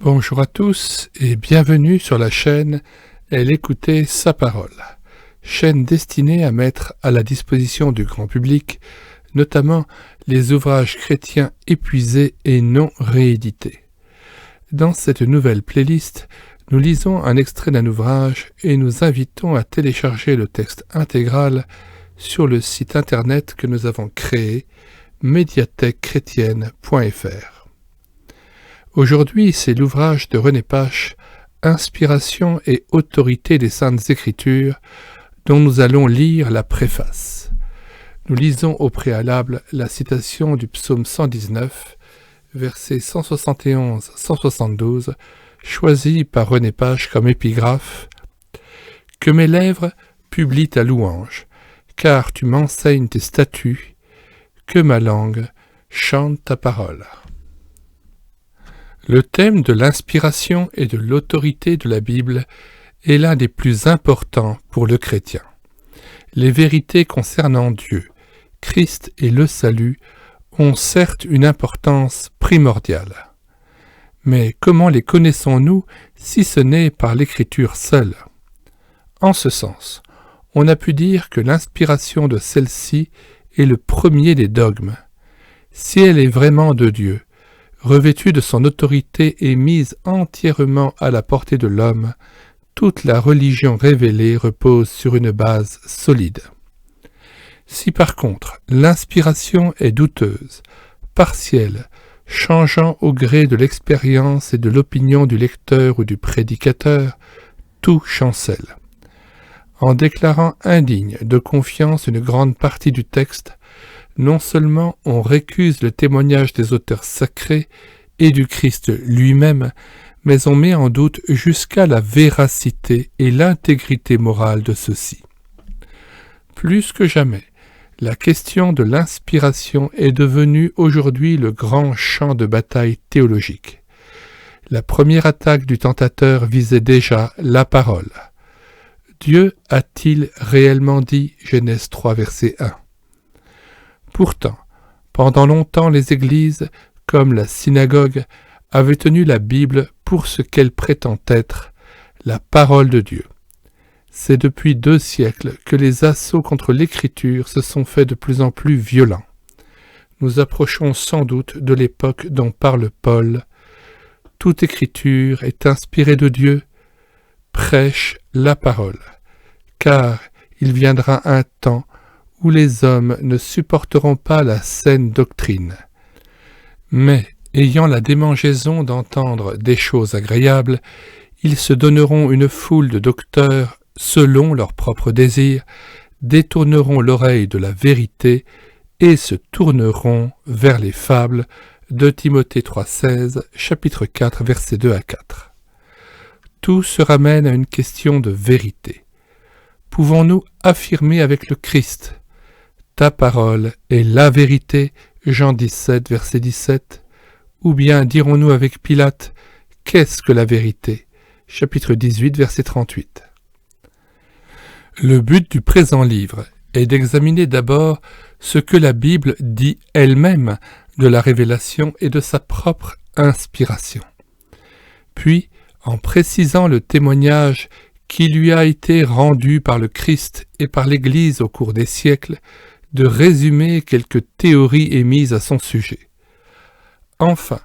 Bonjour à tous et bienvenue sur la chaîne Elle écoutait sa parole, chaîne destinée à mettre à la disposition du grand public, notamment les ouvrages chrétiens épuisés et non réédités. Dans cette nouvelle playlist, nous lisons un extrait d'un ouvrage et nous invitons à télécharger le texte intégral sur le site internet que nous avons créé, médiathèquechrétienne.fr. Aujourd'hui, c'est l'ouvrage de René Pache, Inspiration et autorité des Saintes Écritures, dont nous allons lire la préface. Nous lisons au préalable la citation du psaume 119, versets 171-172, choisie par René Pache comme épigraphe. « Que mes lèvres publient ta louange, car tu m'enseignes tes statuts, que ma langue chante ta parole. » Le thème de l'inspiration et de l'autorité de la Bible est l'un des plus importants pour le chrétien. Les vérités concernant Dieu, Christ et le salut ont certes une importance primordiale. Mais comment les connaissons-nous si ce n'est par l'Écriture seule ? En ce sens, on a pu dire que l'inspiration de celle-ci est le premier des dogmes. Si elle est vraiment de Dieu, revêtue de son autorité et mise entièrement à la portée de l'homme, toute la religion révélée repose sur une base solide. Si par contre l'inspiration est douteuse, partielle, changeant au gré de l'expérience et de l'opinion du lecteur ou du prédicateur, tout chancelle. En déclarant indigne de confiance une grande partie du texte, non seulement on récuse le témoignage des auteurs sacrés et du Christ lui-même, mais on met en doute jusqu'à la véracité et l'intégrité morale de ceux-ci. Plus que jamais, la question de l'inspiration est devenue aujourd'hui le grand champ de bataille théologique. La première attaque du tentateur visait déjà la parole. Dieu a-t-il réellement dit, Genèse 3, verset 1. Pourtant, pendant longtemps les églises, comme la synagogue, avaient tenu la Bible pour ce qu'elle prétend être, la parole de Dieu. C'est depuis 2 siècles que les assauts contre l'Écriture se sont faits de plus en plus violents. Nous approchons sans doute de l'époque dont parle Paul. Toute Écriture est inspirée de Dieu, prêche la parole, car il viendra un temps où les hommes ne supporteront pas la saine doctrine. Mais, ayant la démangeaison d'entendre des choses agréables, ils se donneront une foule de docteurs selon leurs propres désirs, détourneront l'oreille de la vérité et se tourneront vers les fables. 2 Timothée 3,16, chapitre 4, versets 2 à 4. Tout se ramène à une question de vérité. Pouvons-nous affirmer avec le Christ ? Ta parole est la vérité, Jean 17, verset 17. Ou bien dirons-nous avec Pilate, qu'est-ce que la vérité ? Chapitre 18, verset 38. Le but du présent livre est d'examiner d'abord ce que la Bible dit elle-même de la révélation et de sa propre inspiration. Puis, en précisant le témoignage qui lui a été rendu par le Christ et par l'Église au cours des siècles, de résumer quelques théories émises à son sujet. Enfin,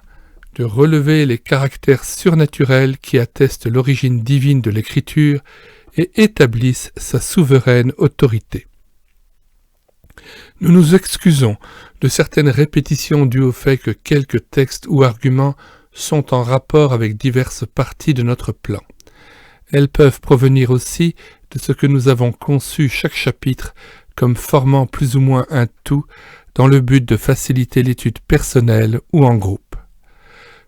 de relever les caractères surnaturels qui attestent l'origine divine de l'Écriture et établissent sa souveraine autorité. Nous nous excusons de certaines répétitions dues au fait que quelques textes ou arguments sont en rapport avec diverses parties de notre plan. Elles peuvent provenir aussi de ce que nous avons conçu chaque chapitre comme formant plus ou moins un tout dans le but de faciliter l'étude personnelle ou en groupe.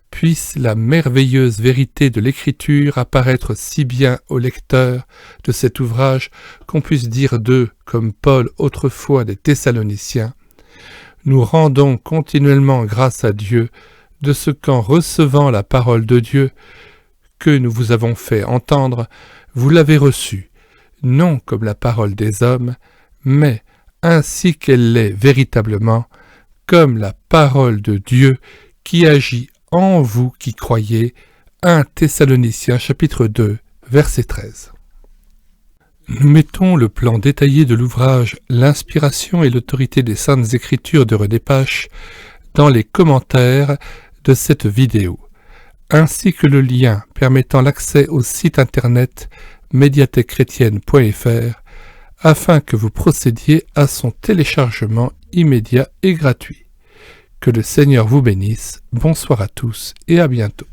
Puisse la merveilleuse vérité de l'Écriture apparaître si bien au lecteur de cet ouvrage qu'on puisse dire d'eux, comme Paul autrefois des Thessaloniciens, « Nous rendons continuellement grâce à Dieu de ce qu'en recevant la parole de Dieu que nous vous avons fait entendre, vous l'avez reçue, non comme la parole des hommes, mais ainsi qu'elle l'est véritablement, comme la parole de Dieu qui agit en vous qui croyez, 1 Thessaloniciens chapitre 2, verset 13. Nous mettons le plan détaillé de l'ouvrage « L'inspiration et l'autorité des Saintes Écritures » de René Pache dans les commentaires de cette vidéo, ainsi que le lien permettant l'accès au site internet médiathèquechrétienne.fr afin que vous procédiez à son téléchargement immédiat et gratuit. Que le Seigneur vous bénisse, bonsoir à tous et à bientôt.